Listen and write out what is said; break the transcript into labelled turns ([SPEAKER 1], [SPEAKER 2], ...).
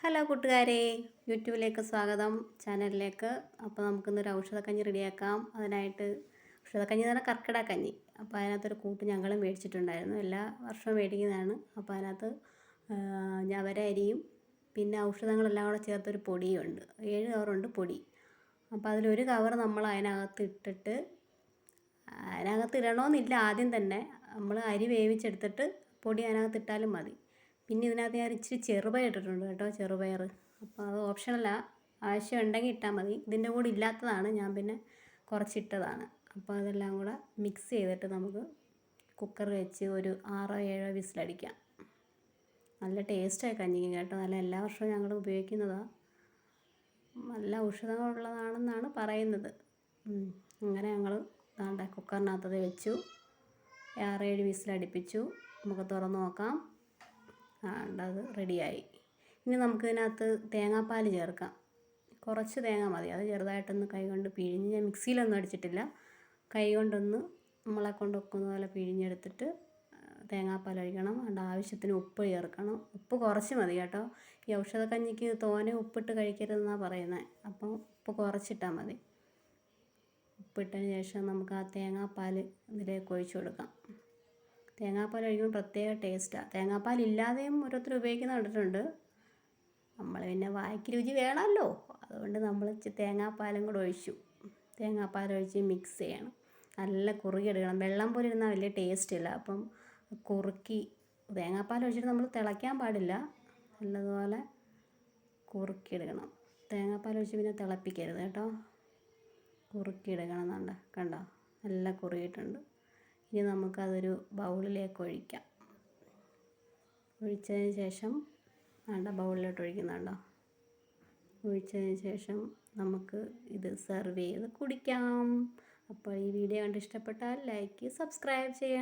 [SPEAKER 1] Hello കൂട്ടുകാരെ, യൂട്യൂബിലേക്ക് സ്വാഗതം, ചാനലിലേക്ക്. അപ്പോൾ നമുക്കിന്നൊരു ഔഷധക്കഞ്ഞി റെഡിയാക്കാം. അതിനായിട്ട് ഔഷധക്കഞ്ഞി എന്ന് പറഞ്ഞാൽ കർക്കിടകക്കഞ്ഞി. അപ്പോൾ അതിനകത്തൊരു കൂട്ട് ഞങ്ങളും മേടിച്ചിട്ടുണ്ടായിരുന്നു. എല്ലാ വർഷവും മേടിക്കുന്നതാണ്. അപ്പോൾ അതിനകത്ത് ഞവര അരിയും പിന്നെ ഔഷധങ്ങളെല്ലാം കൂടെ ചേർത്തൊരു പൊടിയുണ്ട്. 7 കവറുണ്ട് പൊടി. അപ്പോൾ അതിലൊരു കവർ നമ്മൾ അതിനകത്ത് ഇട്ടിട്ട്, അതിനകത്ത് ഇടണമെന്നില്ല, ആദ്യം തന്നെ നമ്മൾ അരി വേവിച്ചെടുത്തിട്ട് പൊടി അതിനകത്ത് ഇട്ടാലും മതി. പിന്നെ ഇതിനകത്ത് ഞാൻ ഇച്ചിരി ചെറുപയർ ഇട്ടിട്ടുണ്ട് കേട്ടോ, ചെറുപയർ. അപ്പോൾ അത് ഓപ്ഷണലാണ്, ആവശ്യം ഉണ്ടെങ്കിൽ ഇട്ടാൽ മതി. ഇതിൻ്റെ കൂടെ ഇല്ലാത്തതാണ്, ഞാൻ പിന്നെ കുറച്ചിട്ടതാണ്. അപ്പോൾ അതെല്ലാം കൂടെ മിക്സ് ചെയ്തിട്ട് നമുക്ക് കുക്കർ വെച്ച് ഒരു 6-7 വിസിലടിക്കാം. നല്ല ടേസ്റ്റായി കഞ്ഞിക്ക് കേട്ടോ, നല്ല എല്ലാ വർഷവും ഞങ്ങൾ ഉപയോഗിക്കുന്നതാണ്. നല്ല ഔഷധങ്ങളുള്ളതാണെന്നാണ് പറയുന്നത്. അങ്ങനെ ഞങ്ങൾ ദാണ്ട കുക്കറിനകത്തത് വെച്ചു, 6-7 വിസിലടിപ്പിച്ചു. നമുക്ക് തുറന്ന് നോക്കാം. അത് റെഡിയായി. ഇനി നമുക്കിതിനകത്ത് തേങ്ങാപ്പാൽ ചേർക്കാം. കുറച്ച് തേങ്ങ മതി, അത് ചെറുതായിട്ടൊന്ന് കൈ കൊണ്ട് പിഴിഞ്ഞ്, ഞാൻ മിക്സിയിലൊന്നും അടിച്ചിട്ടില്ല, കൈ കൊണ്ടൊന്ന് നമ്മളെ കൊണ്ട് വെക്കുന്ന പോലെ പിഴിഞ്ഞെടുത്തിട്ട് തേങ്ങാപ്പാൽ ഒഴിക്കണം. അതുകൊണ്ട് ആവശ്യത്തിന് ഉപ്പ് ചേർക്കണം. ഉപ്പ് കുറച്ച് മതി കേട്ടോ, ഈ ഔഷധക്കഞ്ഞിക്ക് തോനെ ഉപ്പിട്ട് കഴിക്കരുതെന്നാണ് പറയുന്നത്. അപ്പം ഉപ്പ് കുറച്ചിട്ടാൽ മതി. ഉപ്പിട്ടതിന് ശേഷം നമുക്ക് ആ തേങ്ങാപ്പാൽ ഇതിലേക്ക് ഒഴിച്ചു കൊടുക്കാം. തേങ്ങാപ്പാൽ ഒഴിക്കുമ്പോൾ പ്രത്യേക ടേസ്റ്റാണ്. തേങ്ങാപ്പാൽ ഇല്ലാതെയും ഓരോരുത്തർ ഉപയോഗിക്കുന്ന കണ്ടിട്ടുണ്ട്. നമ്മൾ പിന്നെ വായ്ക്ക് രുചി വേണമല്ലോ, അതുകൊണ്ട് നമ്മൾ തേങ്ങാപ്പാലും കൂടെ ഒഴിച്ചു. തേങ്ങാപ്പാൽ ഒഴിച്ച് മിക്സ് ചെയ്യണം. നല്ല കുറുകി എടുക്കണം. വെള്ളം പോലെ ഇരുന്നാൽ വലിയ ടേസ്റ്റ് ഇല്ല. അപ്പം കുറുക്കി, തേങ്ങാപ്പാൽ ഒഴിച്ചിട്ട് നമ്മൾ തിളയ്ക്കാൻ പാടില്ല, നല്ലതുപോലെ കുറുക്കിയെടുക്കണം. തേങ്ങാപ്പാൽ ഒഴിച്ച് പിന്നെ തിളപ്പിക്കരുത് കേട്ടോ, കുറുക്കിയെടുക്കണം. എന്നുണ്ട് കണ്ടോ, നല്ല കുറുകിയിട്ടുണ്ട്. ഇനി നമുക്കതൊരു ബൗളിലേക്ക് ഒഴിക്കാം. ഒഴിച്ചതിന് ശേഷം ബൗളിലോട്ട് ഒഴിക്കുന്നുണ്ടോ, ഒഴിച്ചതിന് ശേഷം നമുക്ക് ഇത് സെർവ് ചെയ്ത് കുടിക്കാം. അപ്പോൾ ഈ വീഡിയോ കണ്ട് ഇഷ്ടപ്പെട്ടാൽ ലൈക്ക്, സബ്സ്ക്രൈബ് ചെയ്യണം.